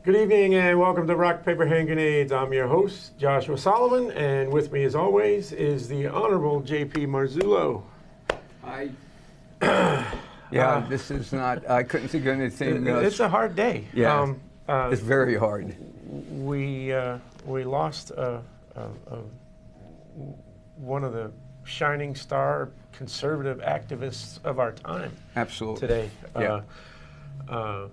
Good evening and welcome to Rock, Paper, Hand Grenades. I'm your host, Joshua Solomon, and with me as always is the Honorable J.P. Marzullo. Hi. This is not, I couldn't think of anything. It's a hard day. Yeah, it's very hard. We lost one of the shining star conservative activists of our time. Absolutely. Today. Yeah.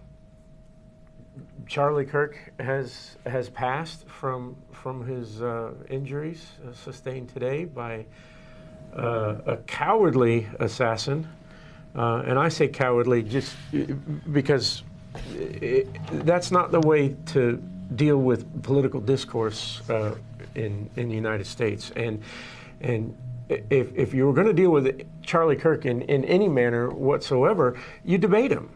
Charlie Kirk has passed from his injuries sustained today by a cowardly assassin, and I say cowardly just because that's not the way to deal with political discourse in the United States. And if you were going to deal with Charlie Kirk in any manner whatsoever, you debate him.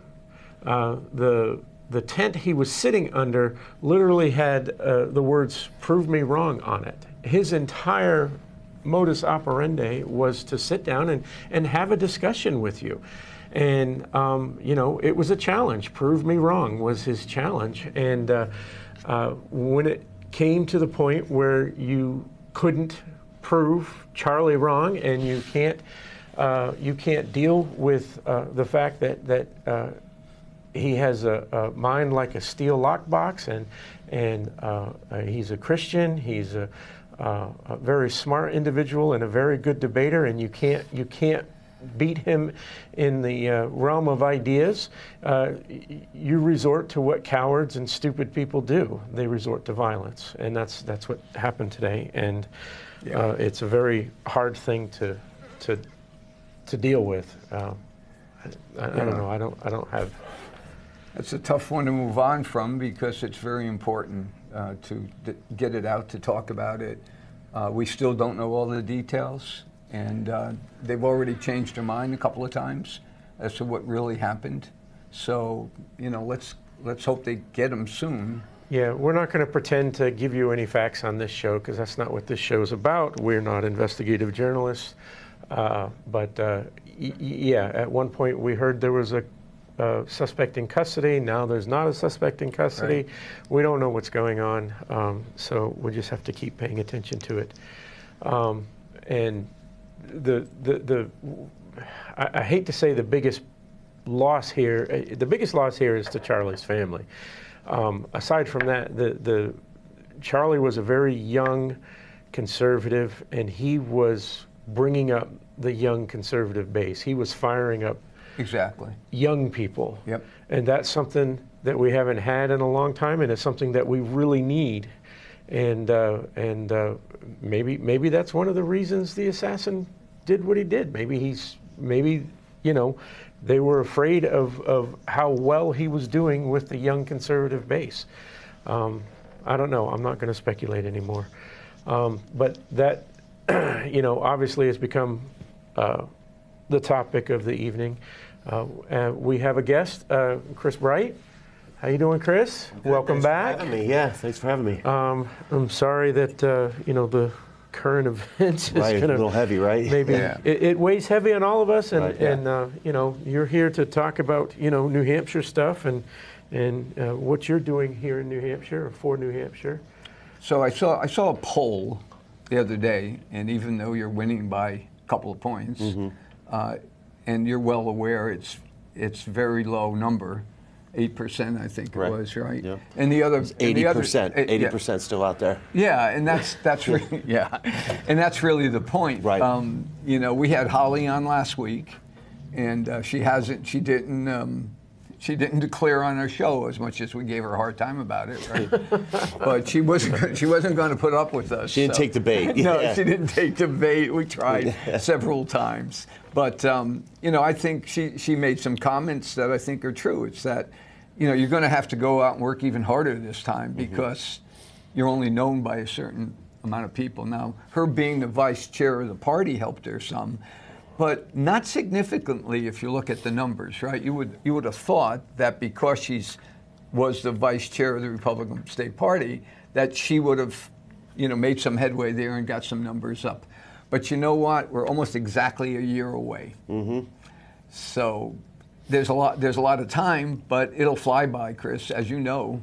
The tent he was sitting under literally had the words "prove me wrong" on it. His entire modus operandi was to sit down and have a discussion with you. And, it was a challenge. Prove me wrong was his challenge. And when it came to the point where you couldn't prove Charlie wrong and you can't deal with the fact that he has a mind like a steel lockbox, and he's a Christian. He's a very smart individual and a very good debater, and you can't beat him in the realm of ideas. You resort to what cowards and stupid people do. They resort to violence, and that's what happened today. And it's a very hard thing to deal with. I don't know. I don't have. It's a tough one to move on from because it's very important to get it out, to talk about it. We still don't know all the details, and they've already changed their mind a couple of times as to what really happened. So, let's hope they get them soon. Yeah, we're not going to pretend to give you any facts on this show because that's not what this show is about. We're not investigative journalists. But at one point we heard there was a suspect in custody. Now there's not a suspect in custody. Right. We don't know what's going on, so we just have to keep paying attention to it. And I hate to say the biggest loss here. The biggest loss here is to Charlie's family. Aside from that, Charlie was a very young conservative, and he was bringing up the young conservative base. He was firing up exactly young people. Yep. And that's something that we haven't had in a long time, and it's something that we really need. And maybe that's one of the reasons the assassin did what he did. Maybe they were afraid of how well he was doing with the young conservative base. I don't know. I'm not going to speculate anymore. But that, obviously has become the topic of the evening. We have a guest, Chris Bright. How you doing, Chris? Welcome back. Thanks for having me. Yeah, thanks for having me. I'm sorry that the current events is a little heavy, right? Maybe it weighs heavy on all of us, and Right, yeah. and you're here to talk about New Hampshire stuff and what you're doing here in New Hampshire or for New Hampshire. So I saw a poll the other day, and even though you're winning by a couple of points, and you're well aware it's very low number, 8% I think Right. it was, right? Yeah. And the other 80%. 80% still out there. Yeah, and that's really, and that's really the point. Right. We had Holly on last week, and she didn't declare on our show as much as we gave her a hard time about it, right? But she wasn't going to put up with us. She didn't take the bait. No, Yeah. she didn't take the bait. We tried several times. But, I think she made some comments that I think are true. It's that, you're going to have to go out and work even harder this time because you're only known by a certain amount of people. Now, her being the vice chair of the party helped her some, but not significantly if you look at the numbers, right? You would have thought that because was the vice chair of the Republican State Party, that she would have, made some headway there and got some numbers up. But you know what? We're almost exactly a year away. So there's a lot of time, but it'll fly by, Chris, as you know.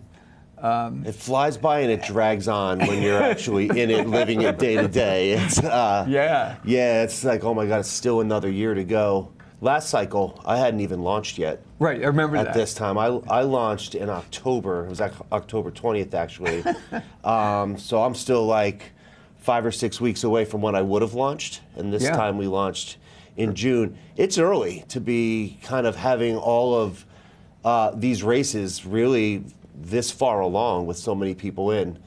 It flies by and it drags on when you're actually in it, living it day to day. It's Yeah. yeah, it's like, oh my God, it's still another year to go. Last cycle, I hadn't even launched yet. Right, I remember At that. this time, I launched in October. It was October 20th, actually. So I'm still like 5 or 6 weeks away from when I would have launched. And this Yeah. time we launched in June. It's early to be kind of having all of these races really this far along with so many people in.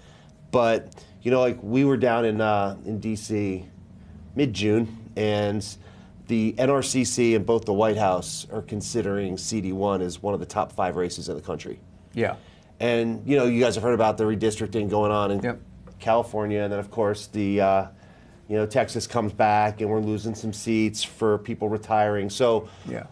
But, you know, like we were down in D.C. mid-June, and the NRCC and both the White House are considering CD1 as one of the top 5 races in the country. Yeah. And, you know, you guys have heard about the redistricting going on in Yep. California, and then, of course, the, you know, Texas comes back, and we're losing some seats for people retiring. So Yeah.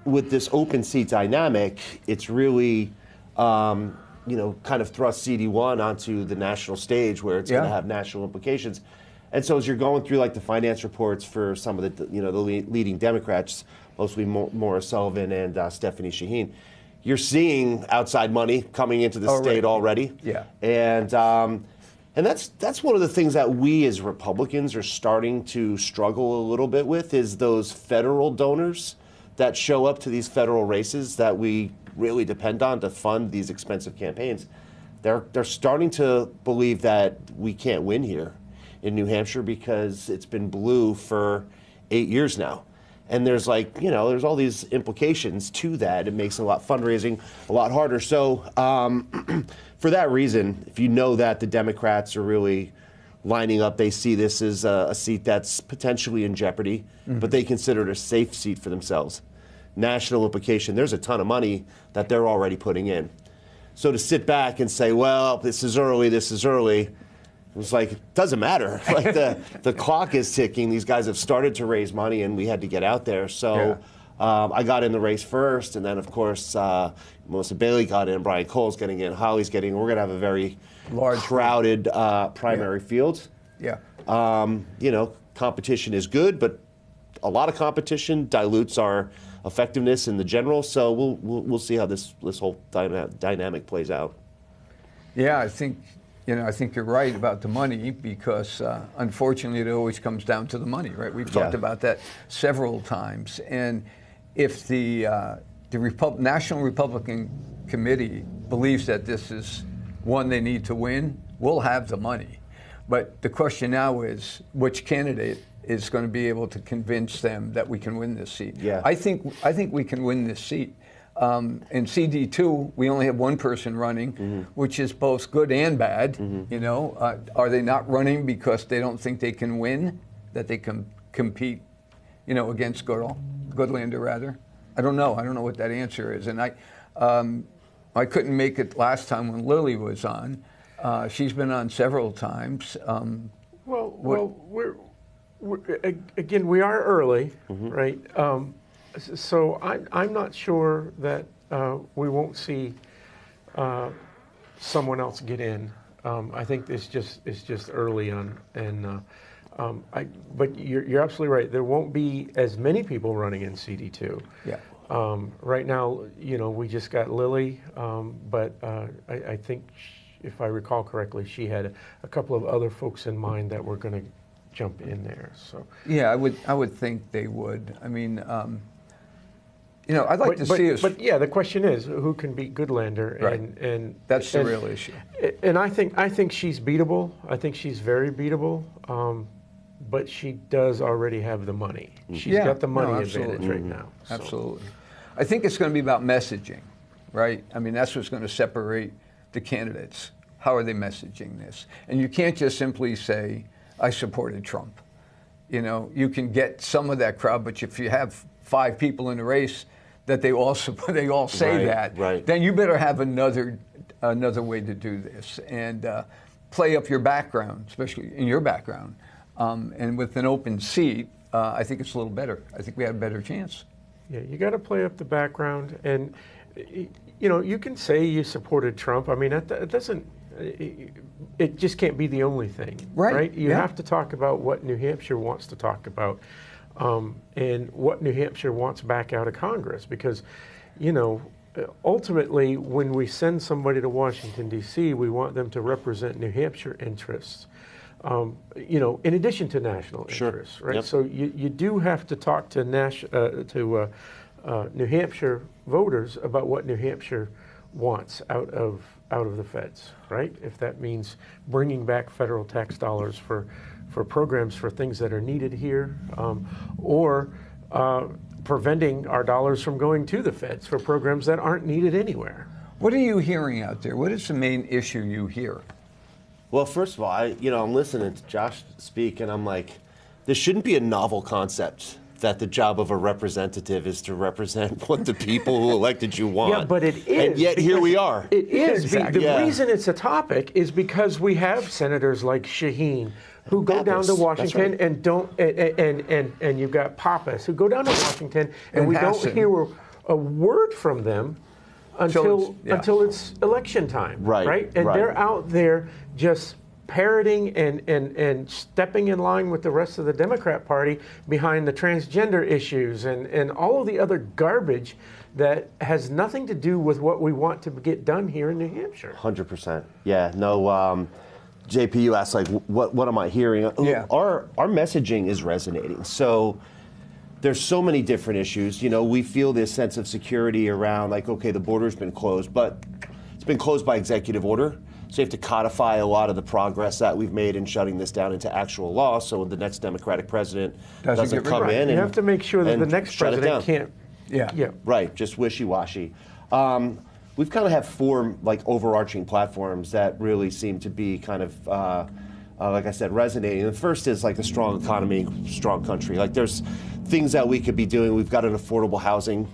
with this open seat dynamic, it's really, you know, kind of thrust CD1 onto the national stage where it's going to Yeah. have national implications. And so as you're going through like the finance reports for some of the, you know, the leading Democrats, mostly Maura Sullivan and Stephanie Shaheen, you're seeing outside money coming into the state already. Yeah. And that's one of the things that we as Republicans are starting to struggle a little bit with is those federal donors that show up to these federal races that we really depend on to fund these expensive campaigns. They're starting to believe that we can't win here in New Hampshire because it's been blue for 8 years now. And there's like, you know, there's all these implications to that. It makes fundraising a lot harder. So for that reason, if you know that the Democrats are really lining up, they see this as a seat that's potentially in jeopardy, but they consider it a safe seat for themselves. National implication, there's a ton of money that they're already putting in. So to sit back and say, well, this is early, it was like, it doesn't matter. Like the clock is ticking. These guys have started to raise money, and we had to get out there. So I got in the race first, and then, of course, Melissa Bailey got in, Brian Cole's getting in, Holly's getting in. We're going to have a very Large crowded primary field. Yeah. You know, competition is good, but a lot of competition dilutes our effectiveness in the general. So we'll see how this whole dynamic plays out. Yeah, I think you're right about the money because unfortunately it always comes down to the money, right? We've talked about that several times. And if the National Republican Committee believes that this is one they need to win, we'll have the money. But the question now is which candidate is going to be able to convince them that we can win this seat. Yeah. I think we can win this seat. In CD2, we only have one person running, which is both good and bad. You know, are they not running because they don't think they can win, that they can compete, you know, against Goodlander rather? I don't know. I don't know what that answer is. And I couldn't make it last time when Lily was on. She's been on several times. Again, we are early, right? So I'm not sure that we won't see someone else get in. I think it's just early on, and but you're absolutely right. There won't be as many people running in CD2. Yeah. Right now, you know, we just got Lily, but I think, if I recall correctly, she had a couple of other folks in mind that were going to jump in there. So yeah, I would think they would. I mean. You know, I'd like to see us. But yeah, the question is, who can beat Goodlander? Right. And that's the real issue. And I think she's beatable. I think she's very beatable. But she does already have the money. She's got the money advantage right now. So. Absolutely. I think it's going to be about messaging, right? I mean, that's what's going to separate the candidates. How are they messaging this? And you can't just simply say, I supported Trump. You know, you can get some of that crowd, but if you have 5 people in the race that they all say that, then you better have another way to do this and play up your background, especially in your background. And with an open seat, I think it's a little better. I think we have a better chance. Yeah, you got to play up the background, and you know, you can say you supported Trump. I mean, it doesn't. It just can't be the only thing, right? You have to talk about what New Hampshire wants to talk about. And what New Hampshire wants back out of Congress, because, you know, ultimately, when we send somebody to Washington, D.C., we want them to represent New Hampshire interests, in addition to national interests, right? Yep. So you do have to talk to New Hampshire voters about what New Hampshire wants out of the feds, right? If that means bringing back federal tax dollars for programs for things that are needed here, or preventing our dollars from going to the feds for programs that aren't needed anywhere. What are you hearing out there? What is the main issue you hear? Well, first of all, I'm listening to Josh speak, and I'm like, this shouldn't be a novel concept that the job of a representative is to represent what the people who elected you want. Yeah, but it is. And yet here we are. It is. Exactly. The reason it's a topic is because we have senators like Shaheen who go down to Pappas, Washington right. and don't, and you've got Pappas who go down to Washington and we Hassan. don't hear a word from them until it's election time, Right, And right. they're out there just parroting and stepping in line with the rest of the Democrat Party behind the transgender issues and all of the other garbage that has nothing to do with what we want to get done here in New Hampshire. 100%. Yeah, no, JP, you asked, like, what am I hearing? Yeah. Our messaging is resonating. So there's so many different issues. We feel this sense of security around, like, okay, the border's been closed, but it's been closed by executive order. So you have to codify a lot of the progress that we've made in shutting this down into actual law, so the next Democratic president doesn't get rid come of it. in. You and have to make sure that and the next shut it president down. can't. Yeah. Right, just wishy-washy. We've kind of have four overarching platforms that really seem to be kind of, like I said, resonating. The first is a strong economy, strong country. There's things that we could be doing. We've got an affordable housing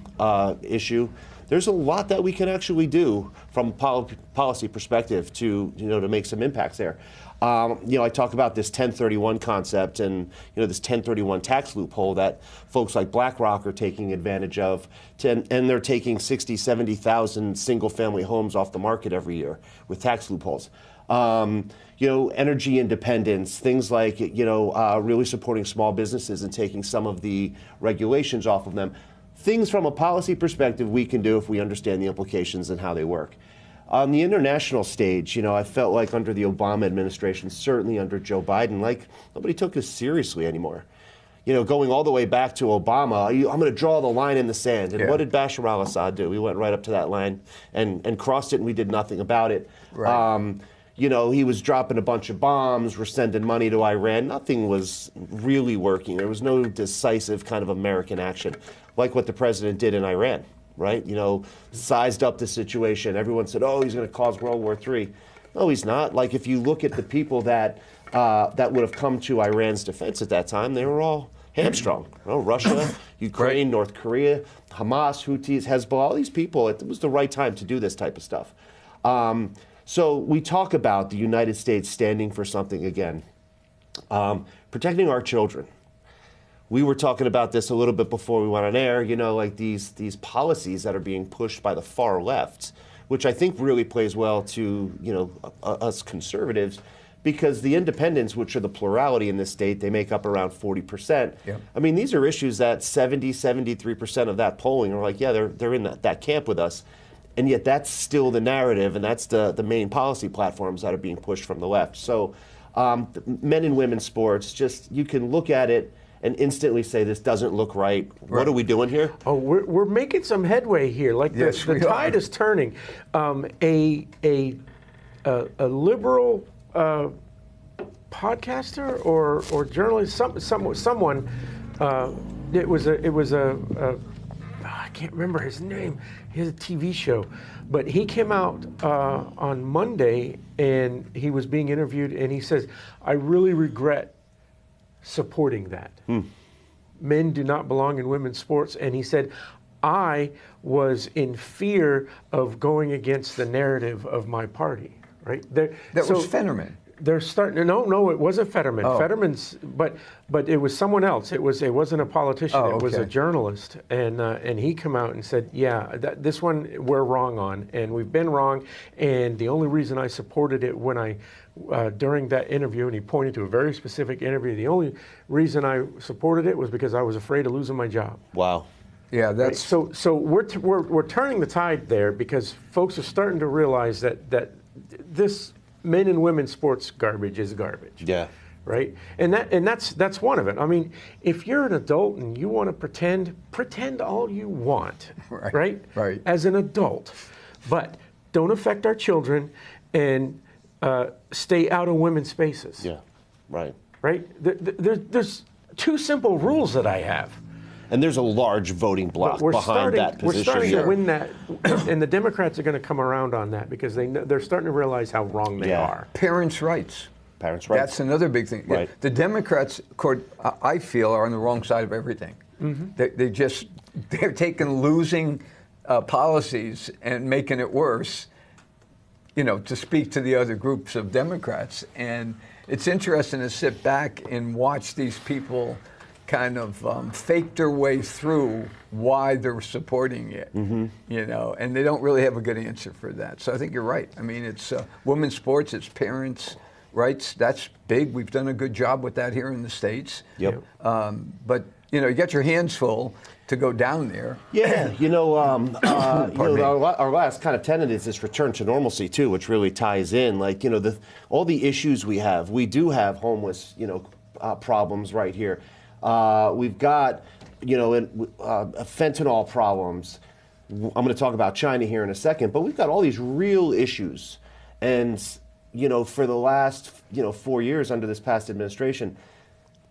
issue. There's a lot that we can actually do from a policy perspective to make some impacts there. I talk about this 1031 concept and this 1031 tax loophole that folks like BlackRock are taking advantage of, and they're taking 60, 70,000 single-family homes off the market every year with tax loopholes. Energy independence, things like really supporting small businesses and taking some of the regulations off of them. Things from a policy perspective we can do if we understand the implications and how they work. On the international stage, I felt like under the Obama administration, certainly under Joe Biden, nobody took us seriously anymore. Going all the way back to Obama, I'm going to draw the line in the sand. And what did Bashar al-Assad do? We went right up to that line and crossed it, and we did nothing about it. Right. He was dropping a bunch of bombs, we're sending money to Iran. Nothing was really working. There was no decisive kind of American action, like what the president did in Iran, right? Sized up the situation. Everyone said, oh, he's going to cause World War III. No, he's not. If you look at the people that would have come to Iran's defense at that time, they were all hamstrung. Russia, Ukraine, North Korea, Hamas, Houthis, Hezbollah, all these people, it was the right time to do this type of stuff. So we talk about the United States standing for something again, protecting our children. We were talking about this a little bit before we went on air, these policies that are being pushed by the far left, which I think really plays well to, us conservatives, because the independents, which are the plurality in this state, they make up around 40%. Yep. I mean, these are issues that 73% of that polling are they're in that camp with us. And yet that's still the narrative, and that's the main policy platforms that are being pushed from the left. So men and women's sports, you can look at it and instantly say, this doesn't look right. What are we doing here? Oh, we're making some headway here. Yes, the tide is turning. A liberal podcaster or journalist, someone. It was a I can't remember his name. He has a TV show, but he came out on Monday and he was being interviewed, and he says, "I really regret supporting that. Men do not belong in women's sports." And he said, "I was in fear of going against the narrative of my party." Right? That was Fetterman. They're starting to no, it wasn't Fetterman. Oh. Fetterman's, but it was someone else. It wasn't a politician. Oh, It was a okay. journalist, and he came out and said, "Yeah, this one we're wrong on, and we've been wrong. And the only reason I supported it when I during that interview, and he pointed to a very specific interview. The only reason I supported it was because I was afraid of losing my job." Wow. Yeah, Right? that's So we're turning the tide there because folks are starting to realize that this men and women's sports garbage is garbage. Yeah. Right? And that's one of it. I mean, if you're an adult and you want to pretend all you want, Right. Right. As an adult, but don't affect our children and stay out of women's spaces. Yeah. Right. Right? There's two simple rules that I have. And there's a large voting bloc behind that position. We're starting yeah. to win that, and the Democrats are going to come around on that because they're starting to realize how wrong they are. parents' rights. Parents' rights. That's another big thing. Right. The Democrats, I feel, are on the wrong side of everything. They're taking losing policies and making it worse, to speak to the other groups of Democrats. And it's interesting to sit back and watch these people kind of fake their way through why they're supporting it, and they don't really have a good answer for that. So I think you're right. I mean, it's women's sports, it's parents' rights. That's big. We've done a good job with that here in the States. Yep. But, you get your hands full to go down there. Yeah, our last kind of tenet is this return to normalcy too, which really ties in. Like, all the issues we have. We do have homeless, problems right here. We've got, fentanyl problems. I'm going to talk about China here in a second, but we've got all these real issues. And, for the last, 4 years under this past administration,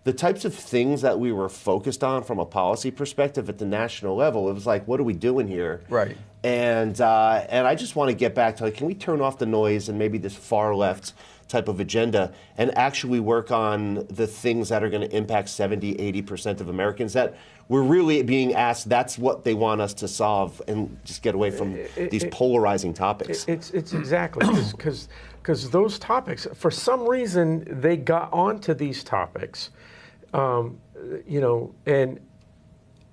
the types of things that we were focused on from a policy perspective at the national level, it was like, what are we doing here? Right. And I just want to get back to, can we turn off the noise and maybe this far left type of agenda and actually work on the things that are going to impact 70, 80% of Americans that we're really being asked, that's what they want us to solve, and just get away from these polarizing topics. It's exactly because those topics, for some reason, they got onto these topics, and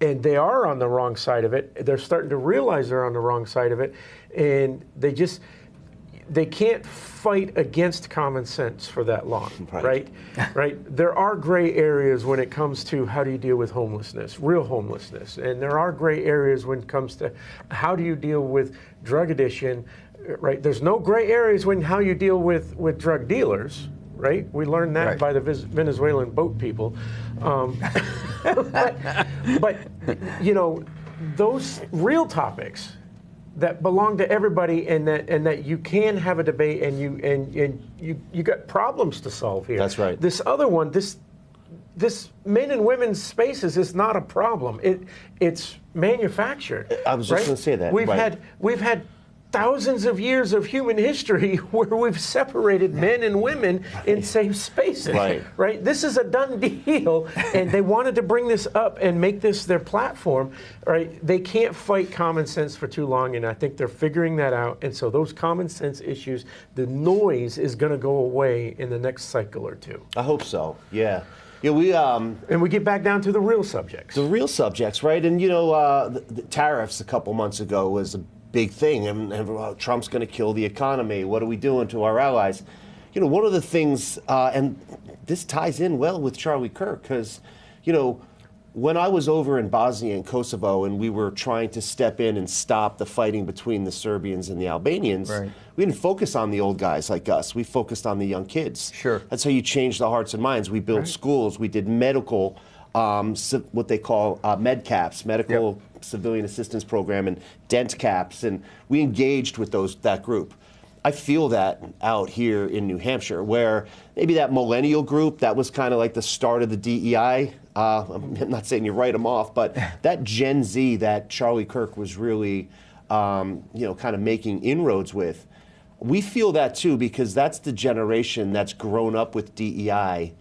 they are on the wrong side of it. They're starting to realize they're on the wrong side of it, and they can't fight against common sense for that long, right? There are gray areas when it comes to how do you deal with homelessness, real homelessness, and there are gray areas when it comes to how do you deal with drug addiction, right? There's no gray areas when how you deal with drug dealers, right? We learned that by the Venezuelan boat people. But those real topics that belong to everybody, and that you can have a debate, and you got problems to solve here. That's right. This other one, this men and women's spaces is not a problem. It's manufactured. I was just going to say that. We've had thousands of years of human history where we've separated men and women in safe spaces. Right? This is a done deal, and they wanted to bring this up and make this their platform. Right? They can't fight common sense for too long, and I think they're figuring that out. And so those common sense issues, the noise is going to go away in the next cycle or two. I hope so. Yeah. Yeah, and we get back down to the real subjects. The real subjects, right? And the tariffs a couple months ago was a big thing, and Trump's going to kill the economy. What are we doing to our allies? One of the things, and this ties in well with Charlie Kirk, because, when I was over in Bosnia and Kosovo and we were trying to step in and stop the fighting between the Serbians and the Albanians, we didn't focus on the old guys like us. We focused on the young kids. Sure. That's how you change the hearts and minds. We built schools. We did medical, what they call MedCaps, medical civilian assistance program, and dent caps, and we engaged with that group. I feel that out here in New Hampshire, where maybe that millennial group, that was kind of like the start of the DEI. I'm not saying you write them off, but that Gen Z that Charlie Kirk was really, kind of making inroads with, we feel that too, because that's the generation that's grown up with DEI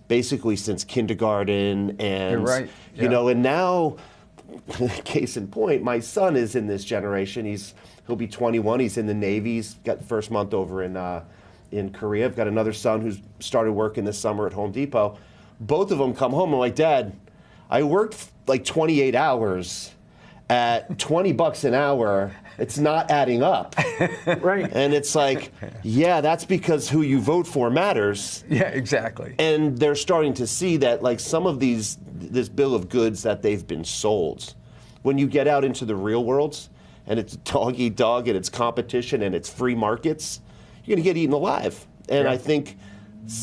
basically since kindergarten, and You're right. and now, case in point, my son is in this generation. He'll be 21. He's in the Navy. He's got the first month over in Korea. I've got another son who's started working this summer at Home Depot. Both of them come home and like, Dad, I worked like 28 hours at $20 an hour. It's not adding up. Right. And it's like, yeah, that's because who you vote for matters. Yeah, exactly. And they're starting to see that, like, some of this bill of goods that they've been sold when you get out into the real world and it's dog eat dog and it's competition and it's free markets, you're going to get eaten alive. And I think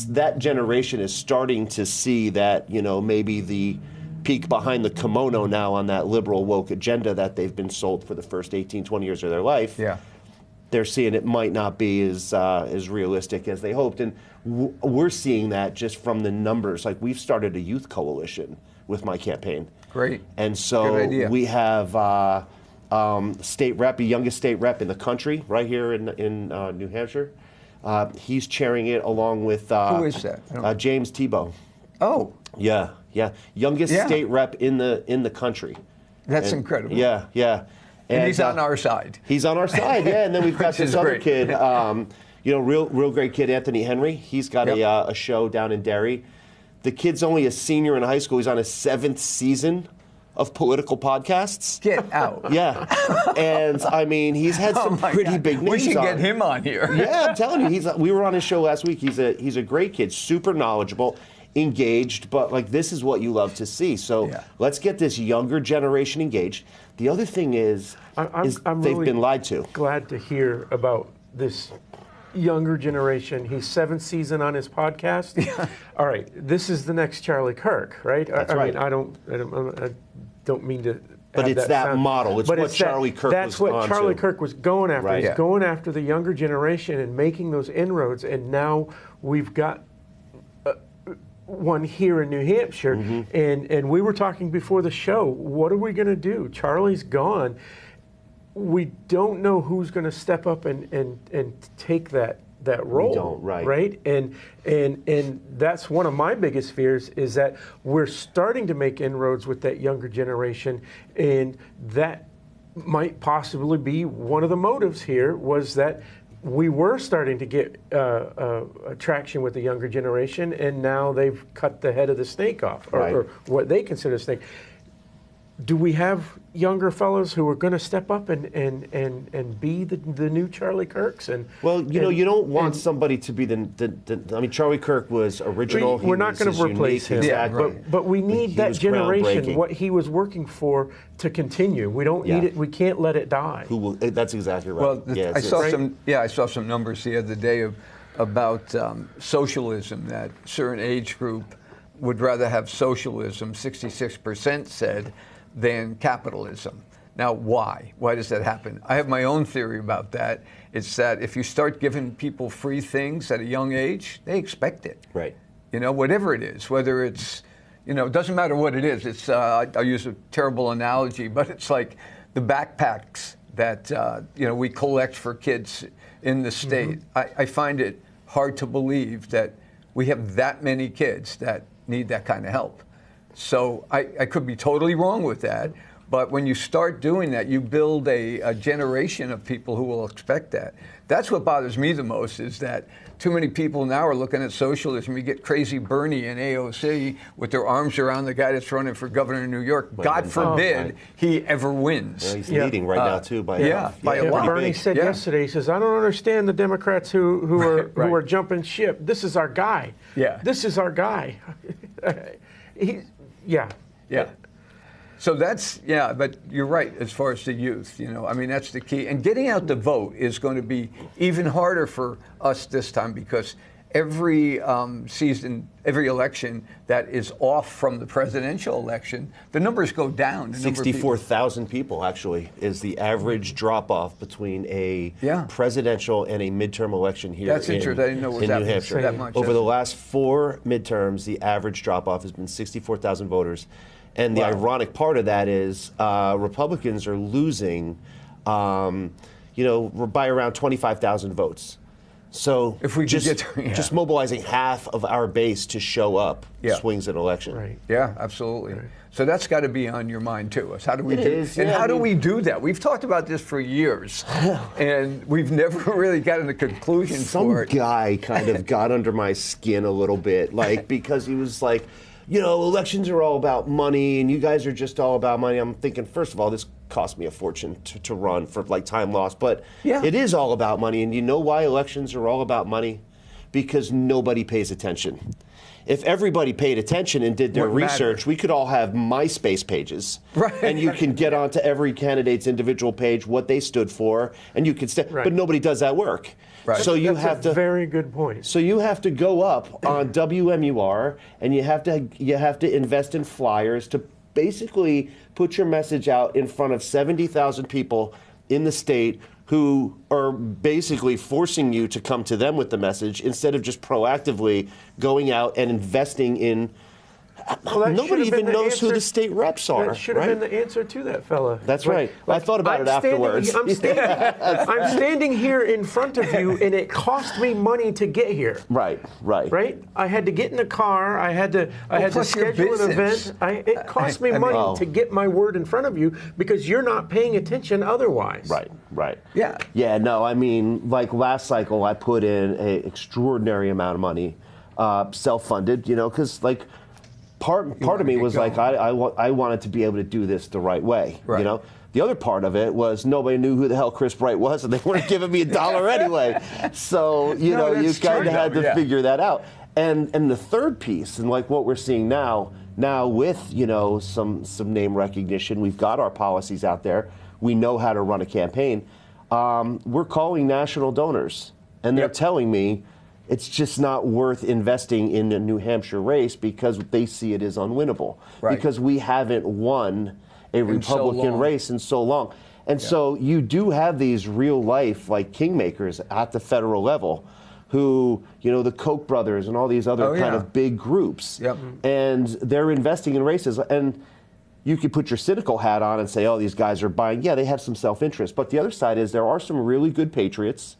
that generation is starting to see that, maybe the peek behind the kimono now on that liberal woke agenda that they've been sold for the first 18, 20 years of their life. Yeah. They're seeing it might not be as realistic as they hoped. And we're seeing that just from the numbers. Like, we've started a youth coalition with my campaign. Great. And so Good idea. we have state rep, the youngest state rep in the country, right here in New Hampshire. He's chairing it along with Who is that? James Tebow. Oh, Yeah. Youngest state rep in the country. that's incredible. Yeah. And he's on our side. He's on our side, yeah. And then we've got Which is this other great. kid, real great kid, Anthony Henry. He's got Yep. a show down in Derry. The kid's only a senior in high school. He's on his 7th season of political podcasts. Get out. Yeah, and I mean, he's had some my pretty God. big names. We should on. get him on here. Yeah, I'm telling you, we were on his show last week. He's a great kid, super knowledgeable, engaged, but like, this is what you love to see. So let's get this younger generation engaged. The other thing is I'm they've really been lied to. glad to hear about this younger generation. He's 7th season on his podcast. All right, this is the next Charlie Kirk, right? I right. mean, I don't mean to. But have it's that sound, model. It's but what Charlie Kirk That's was what on Charlie to. Kirk was going after. Right. He's Yeah. going after the younger generation and making those inroads. And now we've got one here in New Hampshire, and we were talking before the show. What are we going to do? Charlie's gone. We don't know who's going to step up and take that role. don't, right. Right? And that's one of my biggest fears, is that we're starting to make inroads with that younger generation, and that might possibly be one of the motives here, was that we were starting to get traction with the younger generation, and now they've cut the head of the snake off, or what they consider a snake. Do we have younger fellows who are going to step up and be the new Charlie Kirks? And Well, you don't want somebody to be I mean, Charlie Kirk was original. we're not going to replace him, Exactly. but we need He that was generation, groundbreaking. what he was working for, to continue. We don't need it. We can't let it die. That's exactly right. Well, yeah, I saw some numbers the other day about socialism, that certain age group would rather have socialism, 66% said, than capitalism. Now, why? Why does that happen? I have my own theory about that. It's that if you start giving people free things at a young age, they expect it. Right. Whatever it is, whether it's, it doesn't matter what it is. It's, I'll use a terrible analogy, but it's like the backpacks that, we collect for kids in the state. I find it hard to believe that we have that many kids that need that kind of help. So I could be totally wrong with that, but when you start doing that, you build a generation of people who will expect that. That's what bothers me the most, is that too many people now are looking at socialism. You get crazy Bernie and AOC with their arms around the guy that's running for governor of New York. God forbid he ever wins. Well, he's leading right now too by by a lot. Bernie said yesterday, he says, "I don't understand the Democrats who are jumping ship. This is our guy. Yeah. This is our guy." Yeah. So that's, but you're right as far as the youth, I mean, that's the key. And getting out to vote is going to be even harder for us this time, because every every election that is off from the presidential election, the numbers go down. 64,000 people actually is the average drop-off between a presidential and a midterm election here That's interesting. I didn't know it was in New Hampshire. that much. Over the last 4 midterms, the average drop-off has been 64,000 voters. And the ironic part of that is Republicans are losing, by around 25,000 votes. So if we just mobilizing half of our base to show up swings an election. Right. Yeah, absolutely. Right. So that's got to be on your mind too. How do we do we do that? We've talked about this for years, and we've never really gotten a conclusion for it. Some guy kind of got under my skin a little bit, because he was like, elections are all about money, and you guys are just all about money. I'm thinking, first of all, this cost me a fortune to run for time lost, but it is all about money. And you know why elections are all about money? because nobody pays attention. If everybody paid attention and did their Wouldn't matter. research, we could all have MySpace pages. Right. And you can get onto every candidate's individual page, what they stood for, and you could Right. but nobody does that work. Right. So you That's have a to very good point. so you have to go up on WMUR and you have to invest in flyers to basically put your message out in front of 70,000 people in the state who are basically forcing you to come to them with the message instead of just proactively going out and investing in. Well, that should Nobody have been even the knows who answer- the state reps are. That should have right? been the answer to that fella. That's right. I thought about it afterwards. I'm standing here in front of you, and it cost me money to get here. Right. Right? I had to get in the car. I had to plus your schedule an business. event. It cost me I mean- money Oh. to get my word in front of you because you're not paying attention otherwise. Right. Yeah. Yeah, no, I mean, like last cycle, I put in an extraordinary amount of money, self-funded, because like part of wanna me get was like, going. I wanted to be able to do this the right way, Right. The other part of it was nobody knew who the hell Chris Bright was, and they weren't giving me $1 anyway. So, No, you that's kind true, of had though, to yeah. figure that out. And the third piece, and like what we're seeing now with, some name recognition, we've got our policies out there. We know how to run a campaign. We're calling national donors, and they're Yep. telling me it's just not worth investing in a New Hampshire race because they see it as unwinnable. Right. Because we haven't won a so Republican long. race in so long. And so you do have these real life like kingmakers at the federal level who, the Koch brothers and all these other Oh, kind yeah. of big groups. Yep. And they're investing in races. And you could put your cynical hat on and say, oh, these guys are buying. Yeah, they have some self-interest. But the other side is there are some really good patriots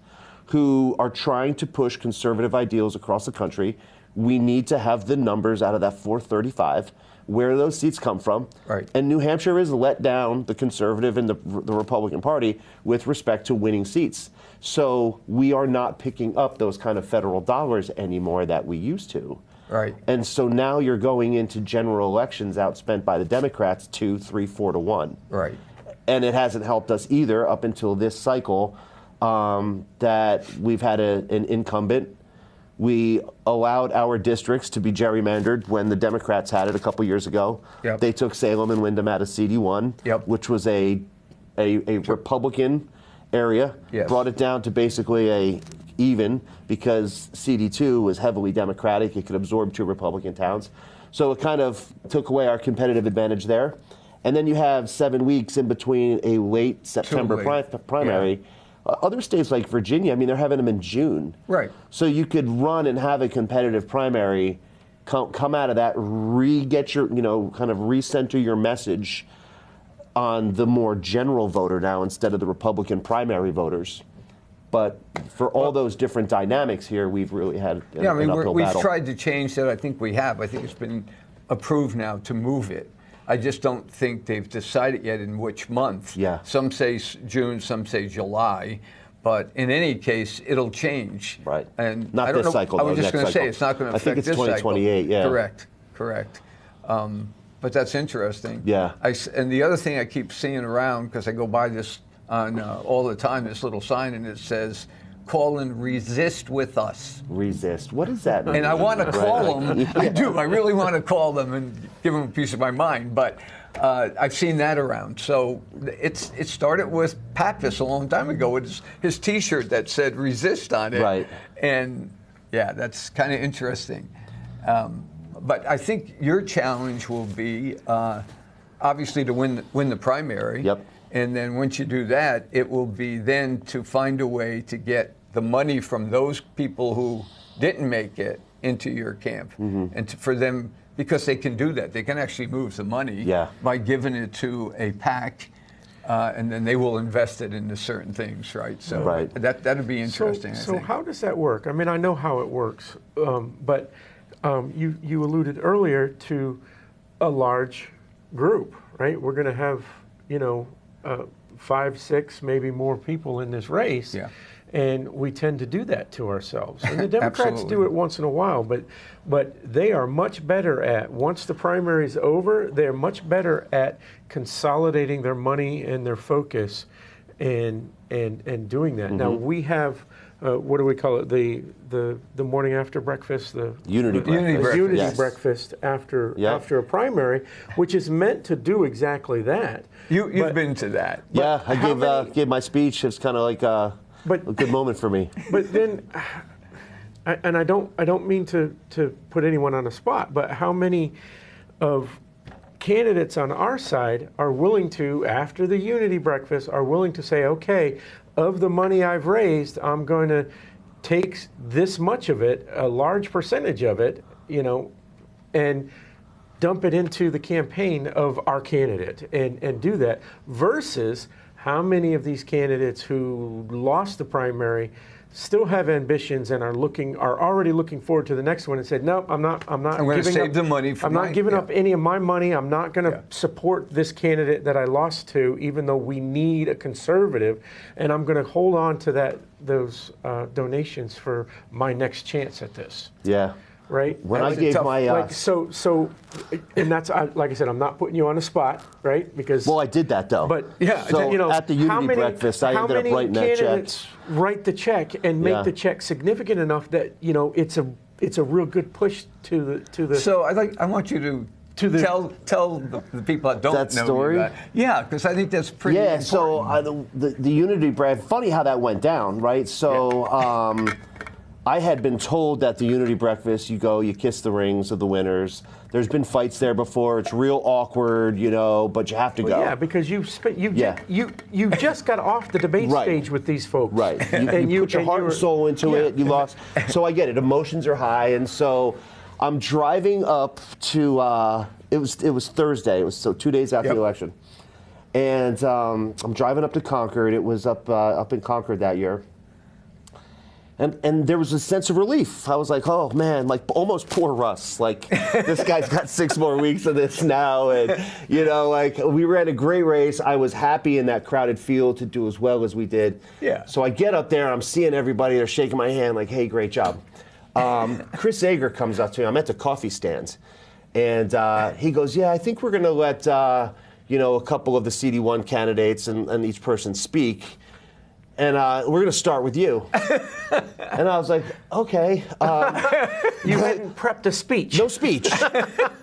who are trying to push conservative ideals across the country. We need to have the numbers out of that 435, where those seats come from. Right. And New Hampshire has let down the conservative and the Republican Party with respect to winning seats. So we are not picking up those kind of federal dollars anymore that we used to. Right. And so now you're going into general elections outspent by the Democrats 2, 3, 4 to 1. Right. And it hasn't helped us either up until this cycle that we've had an incumbent. We allowed our districts to be gerrymandered when the Democrats had it a couple years ago. Yep. They took Salem and Windham out of CD1, Yep. which was a Republican area, Yes. brought it down to basically a even because CD2 was heavily Democratic. It could absorb 2 Republican towns. So it kind of took away our competitive advantage there. And then you have 7 weeks in between a late September late. primary. Other states like Virginia, I mean, they're having them in June. Right. So you could run and have a competitive primary, come out of that, get your, kind of recenter your message on the more general voter now instead of the Republican primary voters. But for all those different dynamics here, we've really had an uphill we've battle. tried to change that. I think we have. I think it's been approved now to move it. I just don't think they've decided yet in which month. Yeah. Some say June, some say July. But in any case, it'll change. Right. And Not I don't this know, cycle, I was though, just next going to say cycle. it's not going to I affect think it's this 2028, cycle. yeah. Correct. But that's interesting. Yeah. And the other thing I keep seeing around, because I go by this on all the time, this little sign, and it says, "Call and resist with us." Resist. What does that mean? And I want to call Right. them. I do. I really want to call them and give them a piece of my mind. But I've seen that around. So it started with Pappas a long time ago with his T-shirt that said "resist" on it. Right. And yeah, that's kind of interesting. But I think your challenge will be obviously to win the primary. Yep. And then once you do that, it will be then to find a way to get the money from those people who didn't make it into your camp. Mm-hmm. And for them, because they can do that, they can actually move the money Yeah. by giving it to a PAC, and then they will invest it into certain things, right? So Right. that'd be interesting, So I think. how does that work? I mean, I know how it works, but you alluded earlier to a large group, right? We're going to have, 5, 6, maybe more people in this race. Yeah. And we tend to do that to ourselves. And the Democrats do Absolutely. it once in a while, but they are much better at, once the primary is over, they're much better at consolidating their money and their focus and doing that. Now, we have what do we call it? The morning after breakfast, the Unity breakfast. breakfast, unity yes. breakfast after Yep. after a primary, which is meant to do exactly that. You've But- been to that. Yeah, I how gave many- gave my speech. It's kind of like a But- good moment for me. But then, and I don't mean to put anyone on the spot, but how many of candidates on our side are willing to, after the unity breakfast, are willing to say, okay, of the money I've raised, I'm going to take this much of it, a large percentage of it, and dump it into the campaign of our candidate and do that, versus how many of these candidates who lost the primary still have ambitions and are already looking forward to the next one and said, no, I'm not I'm going to giving save up the money for I'm not giving up any of my money. I'm not going to Yeah. support this candidate that I lost to, even though we need a conservative, and I'm going to hold on to those donations for my next chance at this. Yeah. Right? When That I was a gave tough- my Like so, and that's like I said, I'm not putting you on the spot, right? Because well, I did that though. but yeah, So at the how Unity many, breakfast, I how ended up many writing that check. candidates write the check and make Yeah. the check significant enough that it's a real good push to the. So I want you to the- tell the people that don't That know story? you that. Yeah, because I think that's pretty Yeah, important. so the Unity breakfast, funny how that went down, right? So I had been told that the Unity breakfast, you go, you kiss the rings of the winners. There's been fights there before. It's real awkward, but you have to go. Yeah, because you Yeah. you just got off the debate Right. stage with these folks, Right. You put your and heart you and were- soul into yeah. it. You lost. So I get it. Emotions are high. And so I'm driving up to, it was Thursday. It was 2 days after Yep. the election. And I'm driving up to Concord. It was up in Concord that year. And there was a sense of relief. I was like, oh man, like almost poor Russ. Like this guy's got 6 more weeks of this now. And, like we ran a great race. I was happy in that crowded field to do as well as we did. Yeah. So I get up there, I'm seeing everybody, they're shaking my hand like, hey, great job. Chris Ager comes up to me. I'm at the coffee stand. And he goes, yeah, I think we're going to let, a couple of the CD1 candidates and each person speak. And we're going to start with you. And I was like, okay. You hadn't prepped a speech. No speech.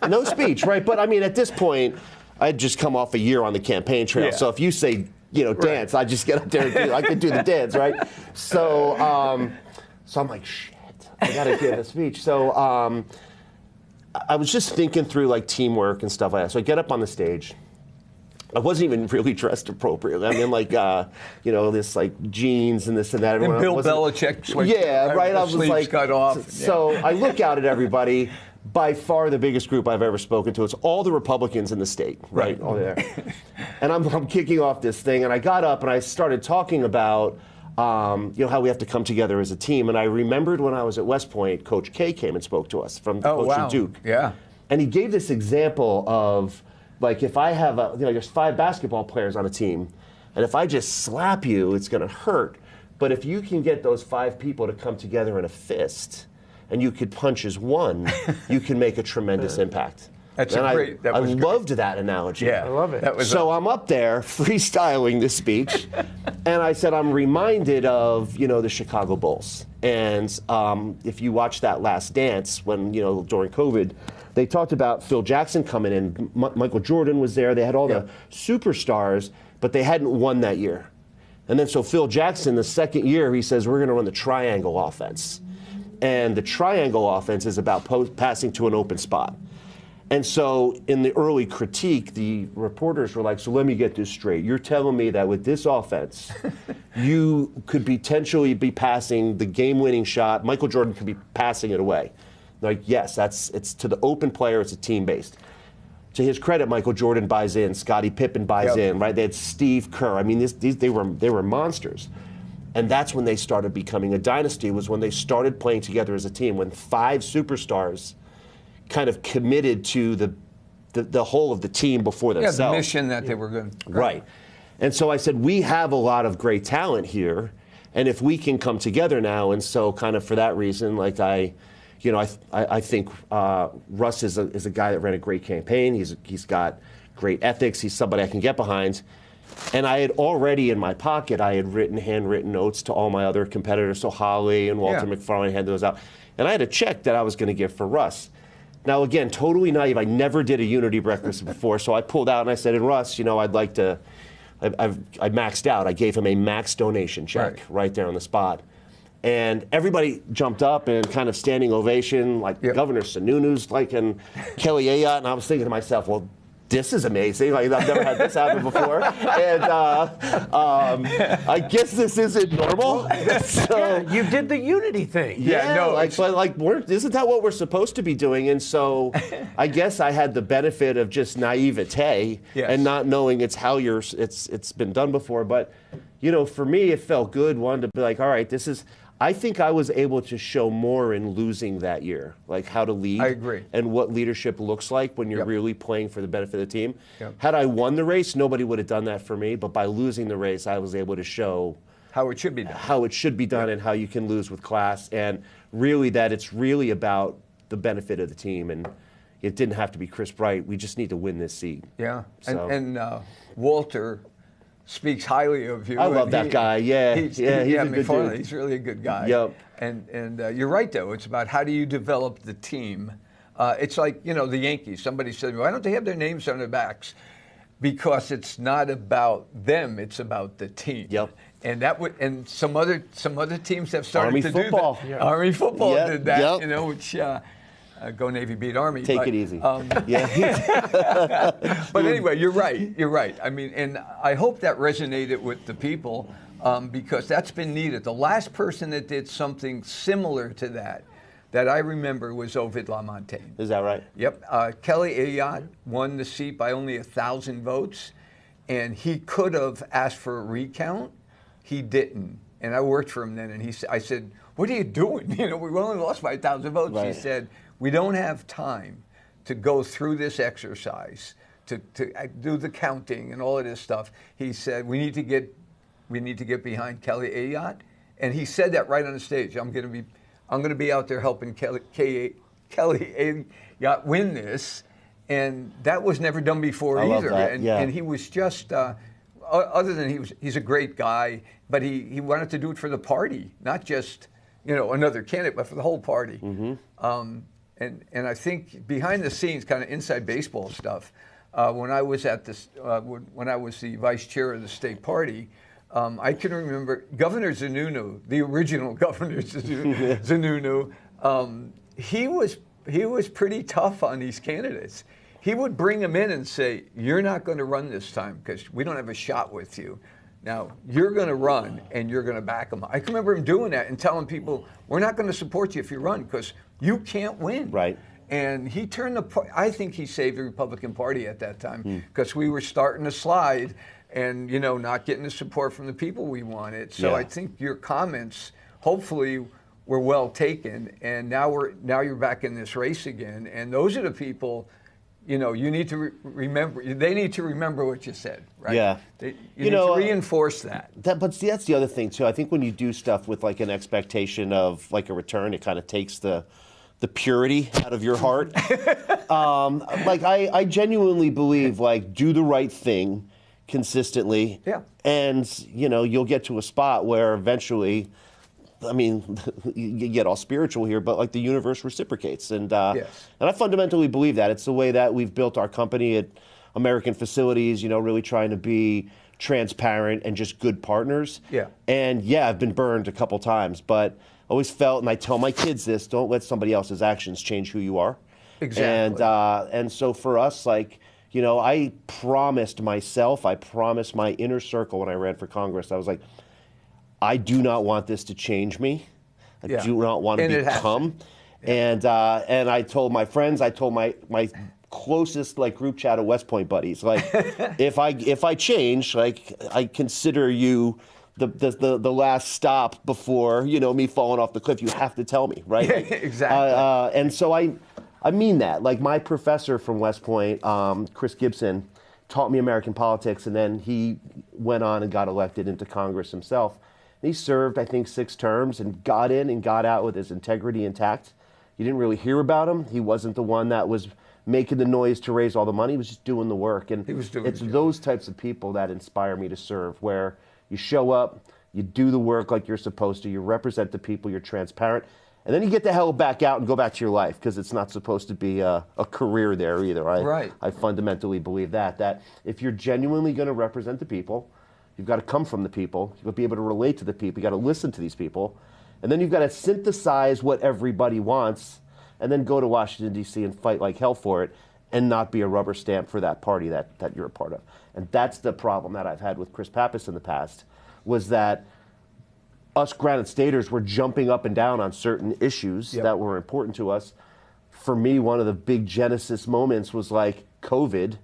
No speech, right? But I mean, at this point, I'd just come off a year on the campaign trail. Yeah. So if you say, dance, I just get up there and I could do the dance, right? So, so I'm like, shit, I got to give a speech. So I was just thinking through like teamwork and stuff like that. So I get up on the stage. I wasn't even really dressed appropriately. I mean, like, this like jeans and this and that. And Everyone Bill wasn't- Belichick. Yeah, right. I was sleeves like, cut off. So I look out at everybody. By far the biggest group I've ever spoken to. It's all the Republicans in the state, right? All there. And I'm kicking off this thing, and I got up and I started talking about, how we have to come together as a team. And I remembered when I was at West Point, Coach K came and spoke to us from Oh, Coach wow. from Duke. Yeah. And he gave this example of, like, if I have there's 5 basketball players on a team, and if I just slap you, it's going to hurt. But if you can get those 5 people to come together in a fist, and you could punch as one, you can make a tremendous impact. That's and a great. That I was great. loved that analogy. Yeah, I love it. That was So I'm up there freestyling this speech, and I said I'm reminded of the Chicago Bulls. And if you watch that Last Dance, when during COVID, they talked about Phil Jackson coming in. Michael Jordan was there. They had all the superstars, but they hadn't won that year. And then so Phil Jackson, the second year, he says we're going to run the triangle offense, and the triangle offense is about passing to an open spot. And so in the early critique, the reporters were like, so let me get this straight. You're telling me that with this offense, you could potentially be passing the game-winning shot. Michael Jordan could be passing it away. Like, yes, it's to the open player, it's a team-based. To his credit, Michael Jordan buys in, Scottie Pippen buys in, right? They had Steve Kerr. I mean, they were monsters. And that's when they started becoming a dynasty, was when they started playing together as a team, when 5 superstars kind of committed to the whole of the team before themselves. the mission that they were going to. Right. And so I said, we have a lot of great talent here, and if we can come together now, and so kind of for that reason, like I think Russ is a guy that ran a great campaign. He's got great ethics. He's somebody I can get behind. And I had already in my pocket, I had written handwritten notes to all my other competitors. So Holly and Walter McFarlane had those out. And I had a check that I was going to give for Russ. Now, again, totally naive. I never did a Unity breakfast before. So I pulled out and I said, and Russ, you know, I'd like to, I maxed out. I gave him a max donation check right there on the spot. And everybody jumped up and kind of standing ovation, like Governor Sununu's like, and Kelly Ayotte. And I was thinking to myself, well, this is amazing. Like, I've never had this happen before. And I guess this isn't normal. So, you did the Unity thing. isn't that what we're supposed to be doing? And so I guess I had the benefit of just naivete and not knowing it's how it's been done before. But, you know, for me, it felt good, one, to be like, all right, this is, I think I was able to show more in losing that year, like how to lead. I agree. And what leadership looks like when you're really playing for the benefit of the team. Had I won the race, nobody would have done that for me. But by losing the race, I was able to show how it should be done. How it should be done and how you can lose with class. And really that it's really about the benefit of the team. And it didn't have to be Chris Bright. We just need to win this seat. Yeah. So. And Walter speaks highly of you. I love that guy. He's a good dude. He's really a good guy. Yep. And you're right, though. It's about how do you develop the team. It's like, you know, the Yankees. Somebody said, why don't they have their names on their backs? Because it's not about them. It's about the team. Yep. And that would, and some other teams have started Army to football. do that. Yeah. Army football did that. Yep. You know, which. Go Navy, beat Army. Take it easy. But anyway, you're right. You're right. I mean, and I hope that resonated with the people because that's been needed. The last person that did something similar to that I remember was Ovid LaMontagne. Is that right? Yep. Kelly Ayotte won the seat by only 1,000 votes, and he could have asked for a recount. He didn't. And I worked for him then, and I said, what are you doing? You know, we only lost by 1,000 votes. Right. He said, we don't have time to go through this exercise, to do the counting and all of this stuff. He said, we need to get behind Kelly Ayotte. And he said that right on the stage. I'm going to be out there helping Kelly Ayotte win this. And that was never done before either. Love that. And he was just, other than he's a great guy, but he wanted to do it for the party, not just, you know, another candidate, but for the whole party. Mm-hmm. And I think behind the scenes, kind of inside baseball stuff, when I was at this, when I was the vice chair of the state party, I can remember Governor Sununu, the original Governor Sununu. He was pretty tough on these candidates. He would bring them in and say, "You're not going to run this time because we don't have a shot with you. Now, you're going to run, and you're going to back them." I can remember him doing that and telling people, we're not going to support you if you run because you can't win. Right. And he turned I think he saved the Republican Party at that time because we were starting to slide and, you know, not getting the support from the people we wanted. So I think your comments, hopefully, were well taken. And now you're back in this race again. And those are the people, you know, you need to remember. They need to remember what you said, right? Yeah. You need to reinforce that. But see, that's the other thing too. I think when you do stuff with like an expectation of like a return, it kind of takes the purity out of your heart. Like I genuinely believe like do the right thing consistently. Yeah. And you know you'll get to a spot where eventually. I mean, you get all spiritual here, but like the universe reciprocates, and and I fundamentally believe that it's the way that we've built our company at American Facilities. You know, really trying to be transparent and just good partners. Yeah. And I've been burned a couple times, but always felt, and I tell my kids this: don't let somebody else's actions change who you are. Exactly. And so for us, like. You know, I promised myself, I promised my inner circle when I ran for Congress, I was like, I do not want this to change me. I do not want to become. And I told my friends, I told my closest like group chat of West Point buddies, like if I change, like I consider you the last stop before me falling off the cliff. You have to tell me, right? Exactly. And so I mean that. Like my professor from West Point, Chris Gibson, taught me American politics, and then he went on and got elected into Congress himself. He served, I think, 6 terms and got in and got out with his integrity intact. You didn't really hear about him. He wasn't the one that was making the noise to raise all the money. He was just doing the work. And He was doing it's the job. those types of people that inspire me to serve, where you show up, you do the work like you're supposed to, you represent the people, you're transparent, and then you get the hell back out and go back to your life, because it's not supposed to be a career there either. Right. I fundamentally believe that if you're genuinely going to represent the people, you've got to come from the people, you've got to be able to relate to the people, you've got to listen to these people, and then you've got to synthesize what everybody wants, and then go to Washington, D.C. and fight like hell for it, and not be a rubber stamp for that party that you're a part of. And that's the problem that I've had with Chris Pappas in the past, was that us Granite Staters were jumping up and down on certain issues Yep. that were important to us. For me, one of the big genesis moments was like COVID,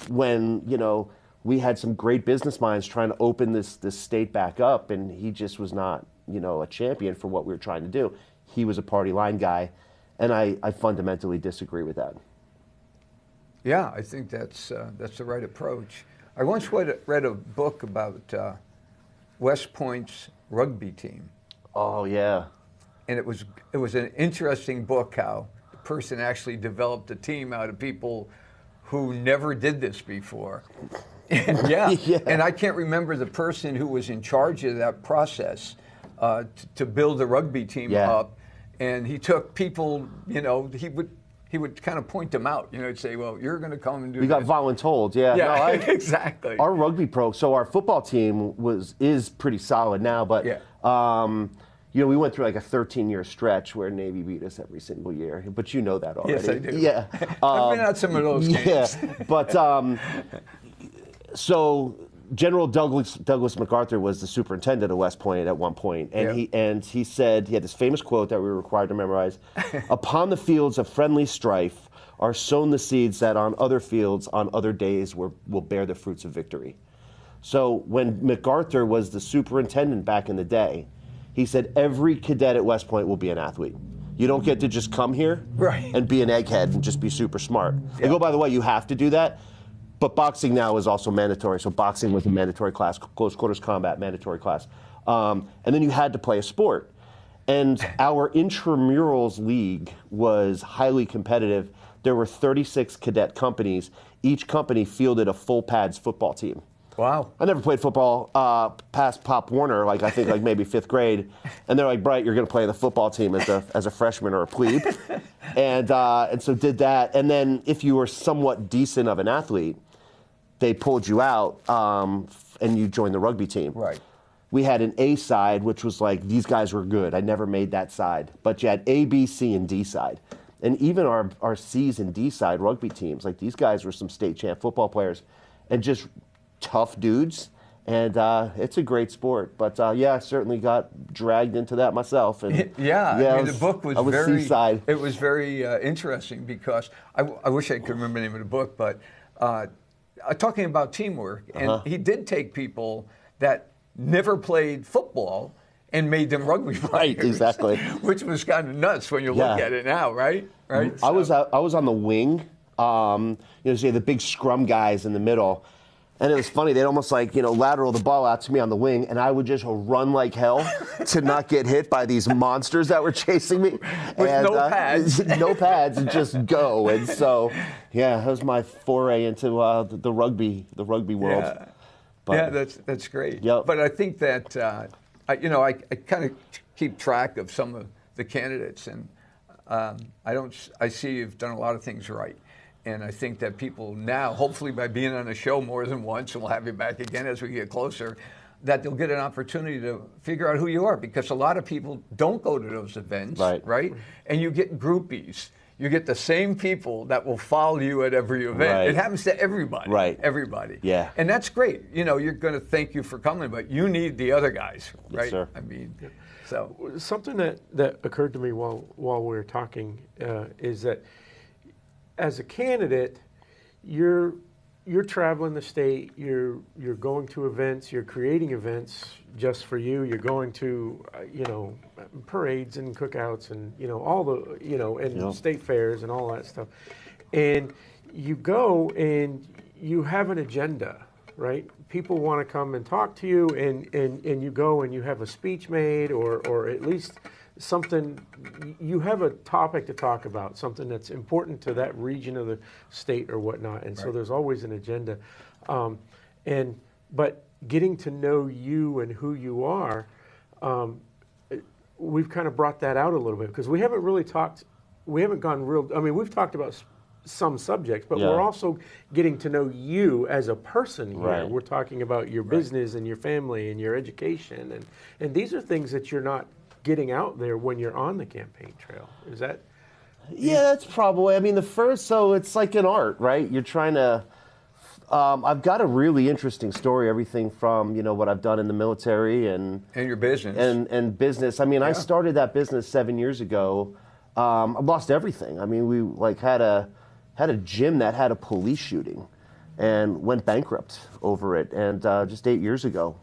when, you know, we had some great business minds trying to open this state back up, and he just was not, you know, a champion for what we were trying to do. He was a party line guy, and I fundamentally disagree with that. Yeah, I think that's the right approach. I once read a book about West Point's rugby team, Oh, yeah. and it was an interesting book how the person actually developed a team out of people who never did this before. And yeah, and I can't remember the person who was in charge of that process to build the rugby team up. And he took people, you know, he would kind of point them out, you know, he'd say, well, you're going to come and do We got this. voluntold, yeah. Yeah, No, exactly. Our rugby pro, so our football team is pretty solid now, but you know, we went through like a 13-year stretch where Navy beat us every single year. But you know that already. Yes, I do. Yeah. I've been at some of those games. Yeah, but so General Douglas MacArthur was the superintendent of West Point at one point, and he said, he had this famous quote that we were required to memorize: "Upon the fields of friendly strife are sown the seeds that on other fields, on other days, will bear the fruits of victory." So when MacArthur was the superintendent back in the day, he said every cadet at West Point will be an athlete. You don't get to just come here and be an egghead and just be super smart. Like, oh, by the way, you have to do that. But boxing now is also mandatory. So boxing was a mandatory class, close quarters combat, mandatory class. And then you had to play a sport. And our intramurals league was highly competitive. There were 36 cadet companies. Each company fielded a full pads football team. Wow. I never played football past Pop Warner, like I think like maybe 5th grade. And they're like, Bright, you're going to play the football team as a freshman or a plebe. And so did that. And then if you were somewhat decent of an athlete, they pulled you out and you joined the rugby team. Right. We had an A side, which was like, these guys were good. I never made that side. But you had A, B, C, and D side. And even our C's and D side rugby teams, like these guys were some state champ football players and just tough dudes. And it's a great sport. But yeah, I certainly got dragged into that myself. And I mean, the book was very, C-side. it was very interesting because I wish I could remember the name of the book, but talking about teamwork, and he did take people that never played football and made them rugby players. Right, exactly. Which was kind of nuts when you look at it now, right? Right. I was on the wing, you know, say the big scrum guys in the middle. And it was funny, they'd almost like, you know, lateral the ball out to me on the wing, and I would just run like hell to not get hit by these monsters that were chasing me. With and, no pads. No pads, and just go. And so, yeah, that was my foray into the rugby world. Yeah, But, that's great. Yep. But I think that, I kind of keep track of some of the candidates, and I see you've done a lot of things right. And I think that people now, hopefully by being on the show more than once, and we'll have you back again as we get closer, that they'll get an opportunity to figure out who you are, because a lot of people don't go to those events, right? And you get groupies. You get the same people that will follow you at every event. Right. It happens to everybody. Right. Everybody. Yeah. And that's great. You know, you're going to thank you for coming, but you need the other guys, right? Yes, sir. I mean, so. Something that occurred to me while we were talking is that as a candidate, you're traveling the state, you're going to events, you're creating events just for you. You're going to you know, parades and cookouts and, you know, all the, you know, and state fairs and all that stuff. And you go and you have an agenda, right? People want to come and talk to you, and you go and you have a speech made, or at least something, you have a topic to talk about, something that's important to that region of the state or whatnot, and so there's always an agenda. But getting to know you and who you are, we've kind of brought that out a little bit because we haven't really talked, we haven't gone real, I mean, we've talked about some subjects, but we're also getting to know you as a person here. Right. We're talking about your business and your family and your education, and these are things that you're not getting out there when you're on the campaign trail. Is that? Yeah, that's probably. I mean, so it's like an art, right? You're trying to. I've got a really interesting story. Everything from what I've done in the military and your business and business. I mean, I started that business 7 years ago. I lost everything. I mean, we had a gym that had a police shooting, and went bankrupt over it. And just 8 years ago,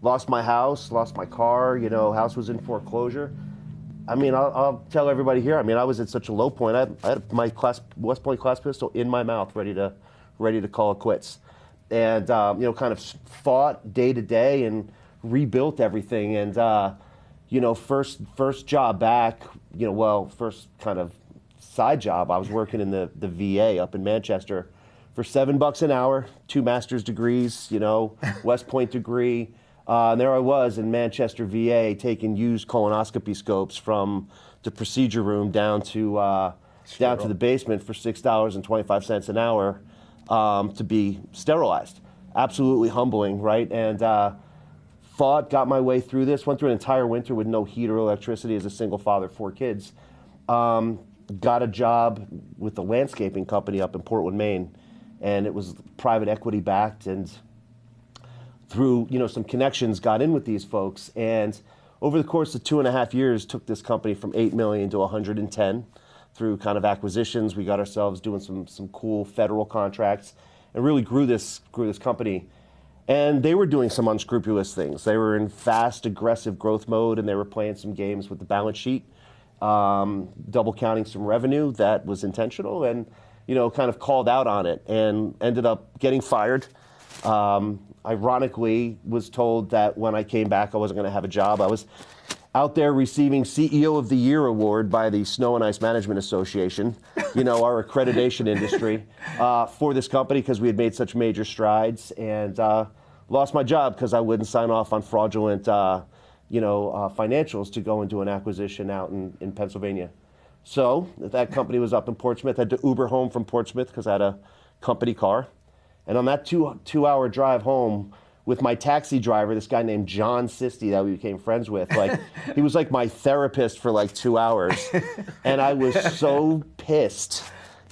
lost my house, lost my car. House was in foreclosure. I mean, I'll tell everybody here. I mean, I was at such a low point. I had my West Point class pistol in my mouth, ready to call it quits, and kind of fought day to day and rebuilt everything. And first job back, first kind of side job, I was working in the VA up in Manchester for $7 an hour, 2 master's degrees, West Point degree. And there I was in Manchester, VA, taking used colonoscopy scopes from the procedure room down to the basement for $6.25 an hour to be sterilized. Absolutely humbling, right? And got my way through this. Went through an entire winter with no heat or electricity as a single father, 4 kids. Got a job with a landscaping company up in Portland, Maine, and it was private equity backed, and through some connections got in with these folks, and over the course of 2.5 years took this company from 8 million to 110 through kind of acquisitions. We got ourselves doing some cool federal contracts and really grew this company. And they were doing some unscrupulous things. They were in fast, aggressive growth mode, and they were playing some games with the balance sheet, double counting some revenue that was intentional, and kind of called out on it and ended up getting fired. Ironically, was told that when I came back, I wasn't going to have a job. I was out there receiving CEO of the Year award by the Snow and Ice Management Association, our accreditation industry, for this company because we had made such major strides, and lost my job because I wouldn't sign off on fraudulent, financials to go into an acquisition out in Pennsylvania. So that company was up in Portsmouth. I had to Uber home from Portsmouth because I had a company car. And on that two-hour drive home with my taxi driver, this guy named John Sisti that we became friends with, he was like my therapist for 2 hours. And I was so pissed,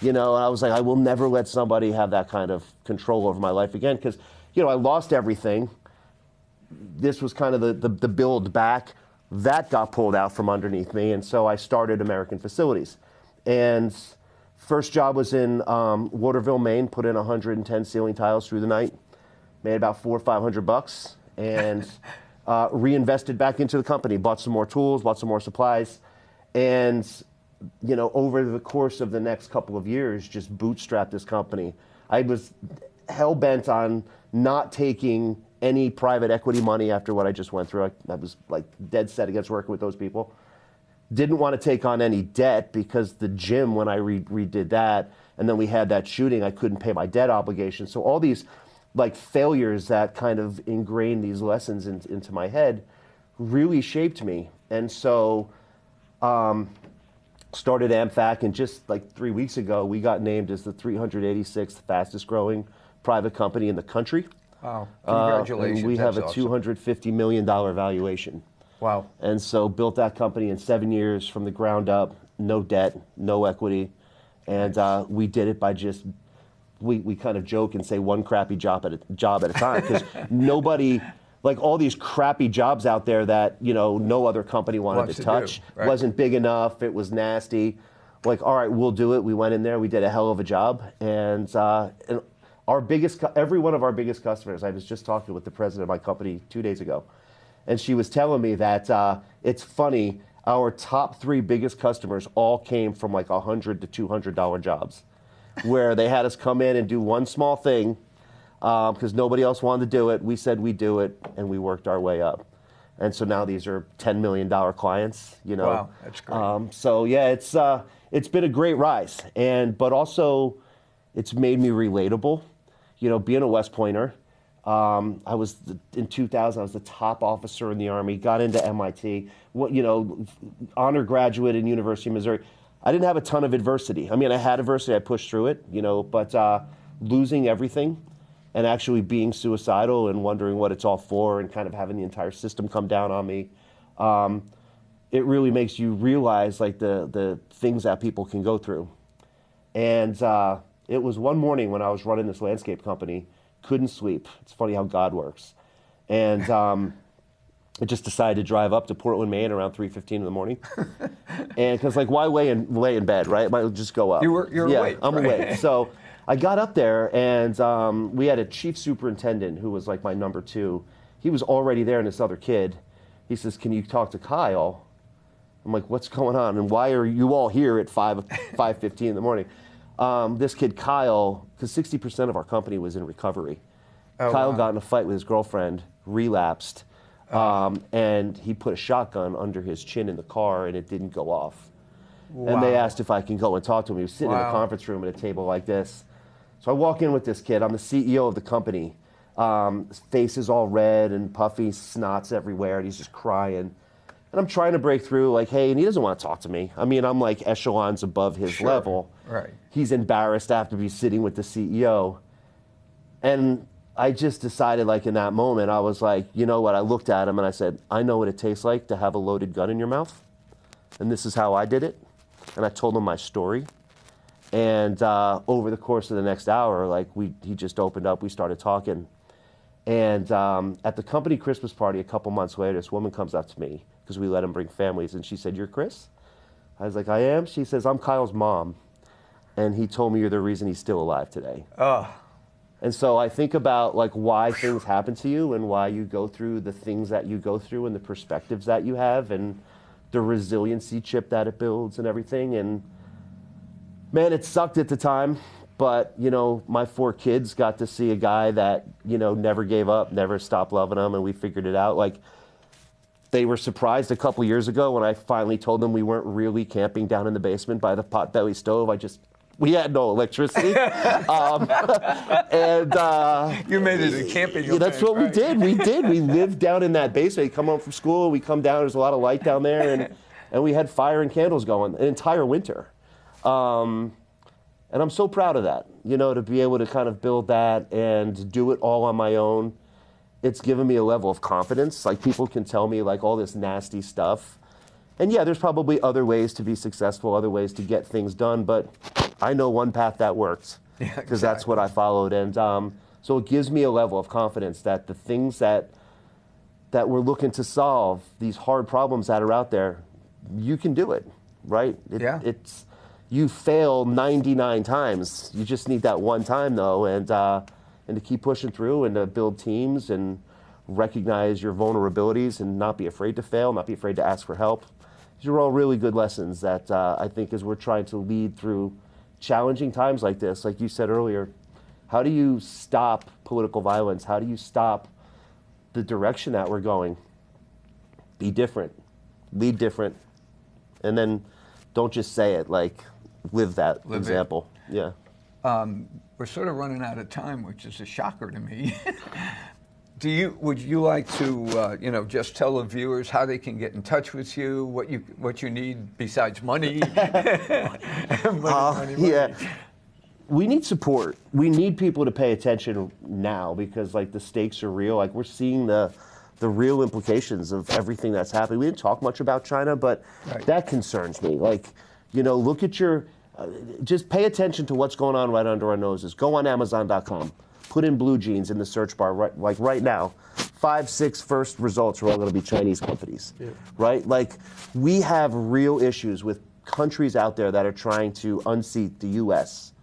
and I was like, I will never let somebody have that kind of control over my life again because, I lost everything. This was kind of the build back. That got pulled out from underneath me, and so I started American Facilities. And first job was in Waterville, Maine, put in 110 ceiling tiles through the night, made about $400 or $500, and reinvested back into the company, bought some more tools, bought some more supplies, and over the course of the next couple of years, just bootstrapped this company. I was hell-bent on not taking any private equity money after what I just went through. I was dead set against working with those people. Didn't want to take on any debt because the gym, when I redid that, and then we had that shooting, I couldn't pay my debt obligation. So all these failures that kind of ingrained these lessons into my head really shaped me. And so started AmFac, and just 3 weeks ago, we got named as the 386th fastest growing private company in the country. Wow, congratulations. And we have a awesome. $250 million valuation. Wow. And so built that company in 7 years from the ground up, no debt, no equity. And we did it by just, we kind of joke and say one crappy job at a time, because nobody, all these crappy jobs out there that, no other company wanted to touch, right. Wasn't big enough, it was nasty. All right, we'll do it. We went in there, we did a hell of a job. And every one of our biggest customers, I was just talking with the president of my company 2 days ago, and she was telling me that it's funny, our top 3 biggest customers all came from $100 to $200 jobs, where they had us come in and do one small thing because nobody else wanted to do it. We said we'd do it, and we worked our way up. And so now these are $10 million clients, you know. Wow, that's great. So yeah, it's been a great rise, but also it's made me relatable. You know, being a West Pointer, in 2000, I was the top officer in the Army, got into MIT, you know, honor graduate in University of Missouri. I didn't have a ton of adversity. I mean, I had adversity, I pushed through it, you know, but losing everything and actually being suicidal and wondering what it's all for and kind of having the entire system come down on me, it really makes you realize like the things that people can go through. And it was one morning when I was running this landscape company, couldn't sleep. It's funny how God works. And I just decided to drive up to Portland, Maine around 3:15 in the morning. And because like, why lay in bed, right? Might just go up. You're awake. I'm right? awake. So I got up there and we had a chief superintendent who was like my number 2. He was already there and this other kid. He says, can you talk to Kyle? I'm like, what's going on? And why are you all here at 5:15 in the morning? This kid, Kyle, because 60% of our company was in recovery. Oh, Kyle wow. got in a fight with his girlfriend, relapsed, and he put a shotgun under his chin in the car and it didn't go off. Wow. And they asked if I can go and talk to him. He was sitting in a Wow. conference room at a table like this. So I walk in with this kid. I'm the CEO of the company. His face is all red and puffy, snots everywhere, and he's just crying. And I'm trying to break through, like, hey, and he doesn't want to talk to me. I mean, I'm like echelons above his Sure. level. Right. He's embarrassed after be sitting with the CEO. And I just decided, like, in that moment, I was like, you know what? I looked at him and I said, I know what it tastes like to have a loaded gun in your mouth. And this is how I did it. And I told him my story. And over the course of the next hour, like, he just opened up. We started talking. And at the company Christmas party a couple months later, this woman comes up to me because we let him bring families. And she said, you're Chris? I was like, I am. She says, I'm Kyle's mom. And he told me you're the reason he's still alive today. Oh, And so I think about like why things happen to you and why you go through the things that you go through and the perspectives that you have and the resiliency chip that it builds and everything. And man, it sucked at the time. But, you know, my 4 kids got to see a guy that, you know, never gave up, never stopped loving them, and we figured it out. Like, they were surprised a couple years ago when I finally told them we weren't really camping down in the basement by the potbelly stove. We had no electricity. you made it a camping Yeah, that's what event, right? we did. We lived down in that basement. You come home from school, we come down, there's a lot of light down there, and we had fire and candles going an entire winter. And I'm so proud of that, you know, to be able to kind of build that and do it all on my own. It's given me a level of confidence. Like, people can tell me like all this nasty stuff. And yeah, there's probably other ways to be successful, other ways to get things done, but I know one path that works because that's what I followed. And so it gives me a level of confidence that the things that we're looking to solve, these hard problems that are out there, you can do it, right? You fail 99 times. You just need that one time, though, and to keep pushing through and to build teams and recognize your vulnerabilities and not be afraid to fail, not be afraid to ask for help. These are all really good lessons that I think as we're trying to lead through challenging times like this, like you said earlier, how do you stop political violence? How do you stop the direction that we're going? Be different, lead different, and then don't just say it, like, live that example. Yeah. We're sort of running out of time, which is a shocker to me. Would you like to, just tell the viewers how they can get in touch with you, what you need besides money? money. Yeah. We need support. We need people to pay attention now because, like, the stakes are real. Like, we're seeing the real implications of everything that's happening. We didn't talk much about China, but that concerns me. Like, look at just pay attention to what's going on right under our noses. Go on Amazon.com. Put in blue jeans in the search bar right now. 5, 6 first results are all going to be Chinese companies, right? Like, we have real issues with countries out there that are trying to unseat the U.S.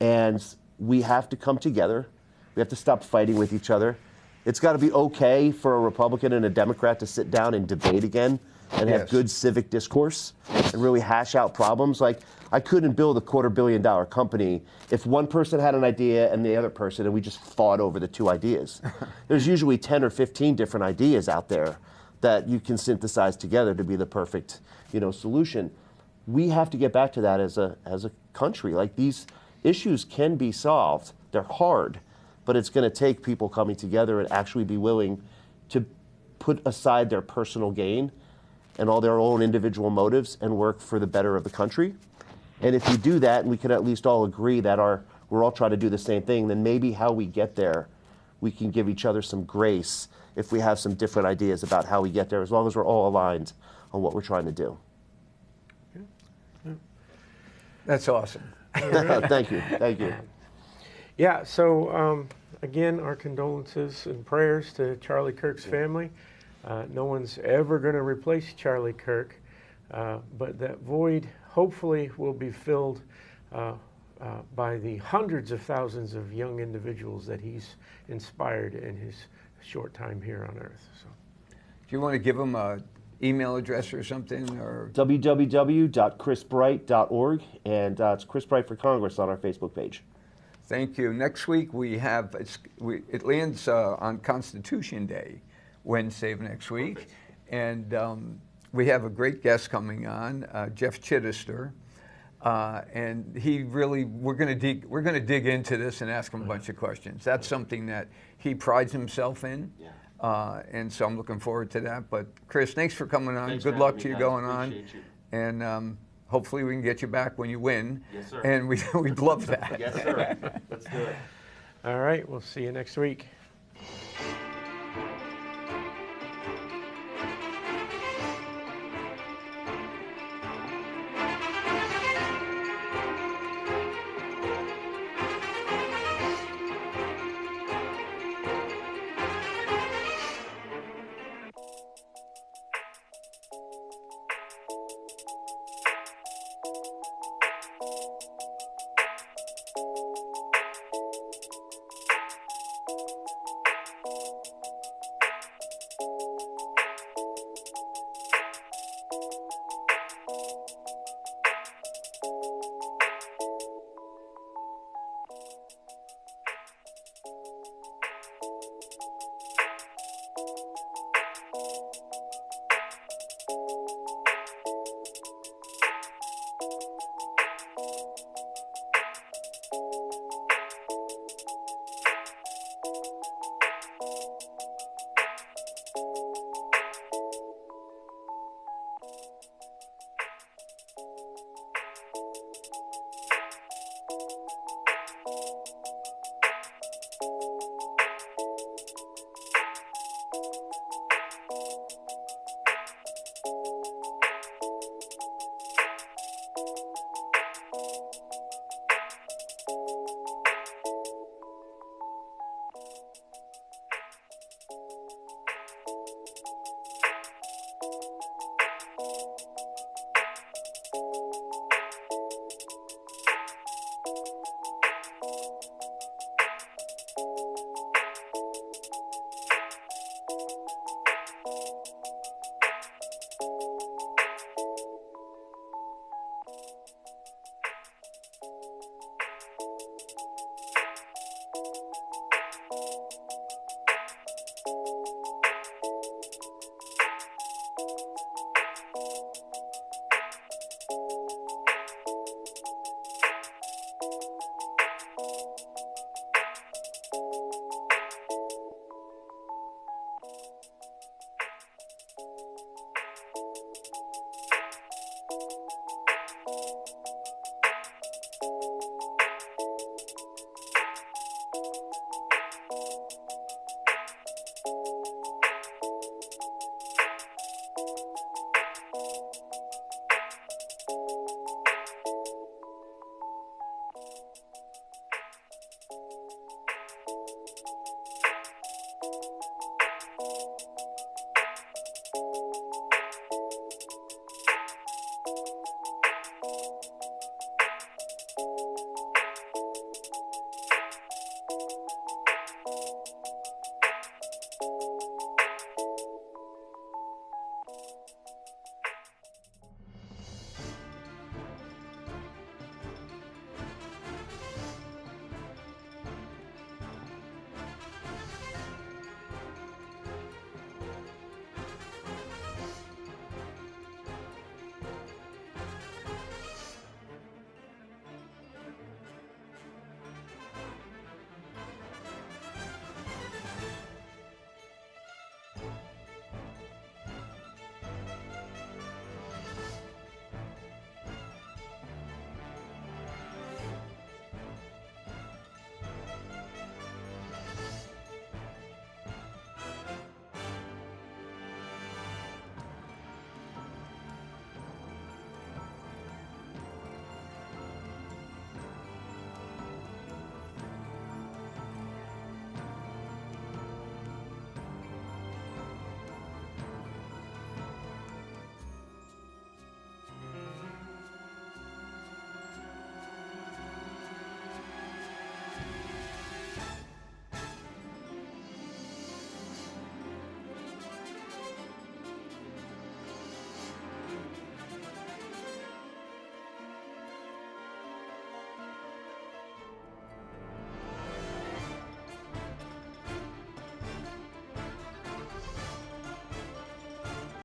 And we have to come together. We have to stop fighting with each other. It's got to be okay for a Republican and a Democrat to sit down and debate again and have good civic discourse and really hash out problems. Like, I couldn't build a $250 million company if one person had an idea and the other person, and we just fought over the 2 ideas. There's usually 10 or 15 different ideas out there, that you can synthesize together to be the perfect, solution. We have to get back to that as a country. Like, these issues can be solved. They're hard, but it's going to take people coming together and actually be willing to put aside their personal gain and all their own individual motives and work for the better of the country. And if you do that, and we can at least all agree that we're all trying to do the same thing, then maybe how we get there, we can give each other some grace if we have some different ideas about how we get there, as long as we're all aligned on what we're trying to do. That's awesome. Thank you. Thank you. Yeah, so again, our condolences and prayers to Charlie Kirk's family. No one's ever going to replace Charlie Kirk, but that void hopefully will be filled by the hundreds of thousands of young individuals that he's inspired in his short time here on Earth. So, Do you want to give them an email address or something? Or www.chrisbright.org, and it's Chris Bright for Congress on our Facebook page. Thank you. Next week we have, it lands on Constitution Day, Wednesday of next week. Perfect. And we have a great guest coming on, Jeff Chittister. And we're going to dig into this and ask him a bunch of questions. That's something that he prides himself in. Yeah. And so I'm looking forward to that. But Chris, thanks for coming on. Thanks Good for luck having to me, you guys. going on. Appreciate you. And hopefully we can get you back when you win. Yes, sir. And we'd love that. Yes, sir. Let's do it. all right, we'll see you next week.